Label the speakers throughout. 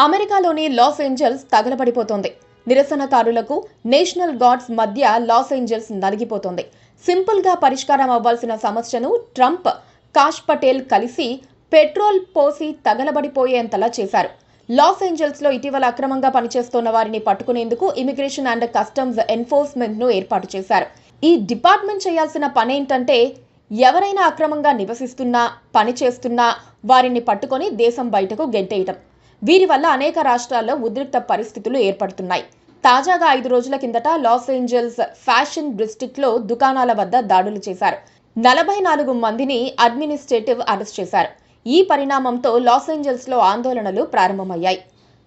Speaker 1: అమెరికాలోని Los Angeles తగలబడిపోతోంది. నిరసనకారులకు national guards మధ్య Los Angeles నలిగిపోతోంది. సింపుల్గా పరిష్కారం అవ్వాల్సిన సమస్యను ట్రంప్, కాష్ పటేల్ కలిసి పెట్రోల్ పోసి తగలబడిపోయేంతలా చేశారు. లాస్ ఏంజల్స్లో ఇటీవల అక్రమంగా పనిచేస్తున్న వారిని పట్టుకునేందుకు ఇమిగ్రేషన్ అండ్ కస్టమ్స్ ఎన్ఫోర్స్మెంట్ను ఏర్పాటు చేశారు. ఈ డిపార్ట్మెంట్ చేయాల్సిన పనేంటంటే ఎవరైనా అక్రమంగా నివసిస్తున్నా, పనిచేస్తున్నా వారిని పట్టుకొని దేశం బయటకు గెంటేయటం. వీరి వల్ల అనేక రాష్ట్రాల్లో ఉద్రిక్త పరిస్థితులు ఏర్పడుతున్నాయి. తాజాగా 5 రోజుల కిందట లాస్ ఏంజల్స్ ఫ్యాషన్ డిస్ట్రిక్ట్లో దుకాణాల వద్ద దాడులు చేశారు. 44 మందిని అడ్మినిస్ట్రేటివ్ అరెస్ట్ చేశారు. ఈ పరిణామంతో లాస్ ఏంజల్స్లో ఆందోళనలు ప్రారంభమయ్యాయి.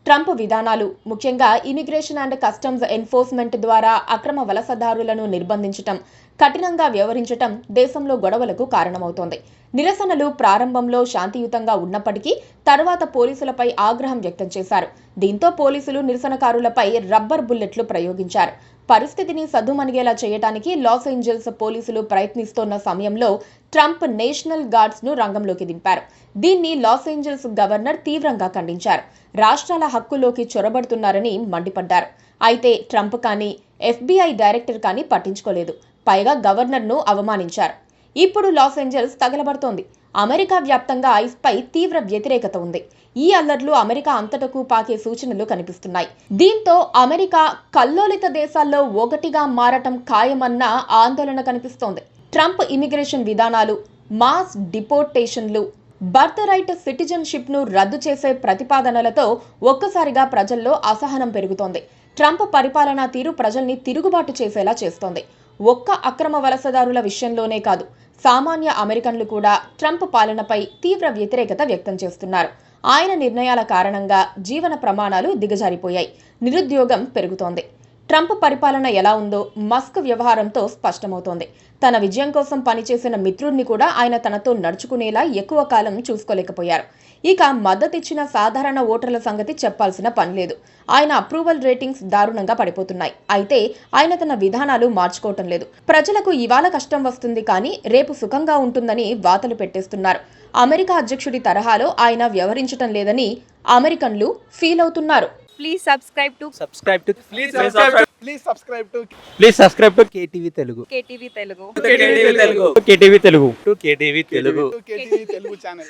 Speaker 1: ట్రంప్ విధానాలు, ముఖ్యంగా ఇమిగ్రేషన్ అండ్ కస్టమ్స్ ఎన్ఫోర్స్మెంట్ ద్వారా అక్రమ వలసదారులను నిర్బంధించటం, కఠినంగా వ్యవహరించటం దేశంలో గొడవలకు కారణమవుతోంది. నిరసనలు ప్రారంభంలో శాంతియుతంగా ఉన్నప్పటికీ తర్వాత పోలీసులపై ఆగ్రహం వ్యక్తం చేశారు. దీంతో పోలీసులు నిరసనకారులపై రబ్బర్ బుల్లెట్లు ప్రయోగించారు. పరిస్థితిని సద్దుమణిగేలా చేయడానికి లాస్ ఏంజల్స్ పోలీసులు ప్రయత్నిస్తోన్న సమయంలో ట్రంప్ నేషనల్ గార్డ్స్ ను రంగంలోకి దింపారు. దీన్ని లాస్ ఏంజల్స్ గవర్నర్ తీవ్రంగా ఖండించారు. రాష్ట్రాల హక్కులోకి చొరబడుతున్నారని మండిపడ్డారు. అయితే ట్రంప్ కానీ, FBI డైరెక్టర్ కానీ పట్టించుకోలేదు. పైగా గవర్నర్ను అవమానించారు. ఇప్పుడు లాస్ ఏంజల్స్ తగలబడుతోంది. అమెరికా వ్యాప్తంగా ఐస్పై తీవ్ర వ్యతిరేకత ఉంది. ఈ అల్లర్లు అమెరికా అంతటకు పాకే సూచనలు కనిపిస్తున్నాయి. దీంతో అమెరికా కల్లోలిత దేశాల్లో ఒకటిగా మారటం ఖాయమన్న ఆందోళన కనిపిస్తోంది. ట్రంప్ ఇమిగ్రేషన్ విధానాలు, మాస్ డిపోర్టేషన్లు, బర్త్ రైట్ సిటిజన్షిప్ ను రద్దు చేసే ప్రతిపాదనలతో ఒక్కసారిగా ప్రజల్లో అసహనం పెరుగుతోంది. ట్రంప్ పరిపాలనా తీరు ప్రజల్ని తిరుగుబాటు చేసేలా చేస్తోంది. ఒక్క అక్రమ వలసదారుల విషయంలోనే కాదు, సామాన్య అమెరికన్లు కూడా ట్రంప్ పాలనపై తీవ్ర వ్యతిరేకత వ్యక్తం చేస్తున్నారు. ఆయన నిర్ణయాల కారణంగా జీవన ప్రమాణాలు దిగజారిపోయాయి, నిరుద్యోగం పెరుగుతోంది. ట్రంప్ పరిపాలన ఎలా ఉందో మస్క్ వ్యవహారంతో స్పష్టమవుతోంది. తన విజయం కోసం పనిచేసిన మిత్రుడిని కూడా ఆయన తనతో నడుచుకునేలా ఎక్కువ కాలం చూసుకోలేకపోయారు. ఇక మద్దతిచ్చిన సాధారణ ఓటర్ల సంగతి చెప్పాల్సిన పనిలేదు. ఆయన అప్రూవల్ రేటింగ్స్ దారుణంగా పడిపోతున్నాయి. అయితే ఆయన తన విధానాలు మార్చుకోవటం లేదు. ప్రజలకు ఇవాళ కష్టం వస్తుంది కానీ రేపు సుఖంగా ఉంటుందని వాతలు పెట్టేస్తున్నారు. అమెరికా అధ్యక్షుడి తరహాలో ఆయన వ్యవహరించటం లేదని అమెరికన్లు ఫీల్ అవుతున్నారు.
Speaker 2: Please subscribe to
Speaker 3: KTV Telugu.
Speaker 2: KTV Telugu.
Speaker 3: KTV Telugu
Speaker 4: channel.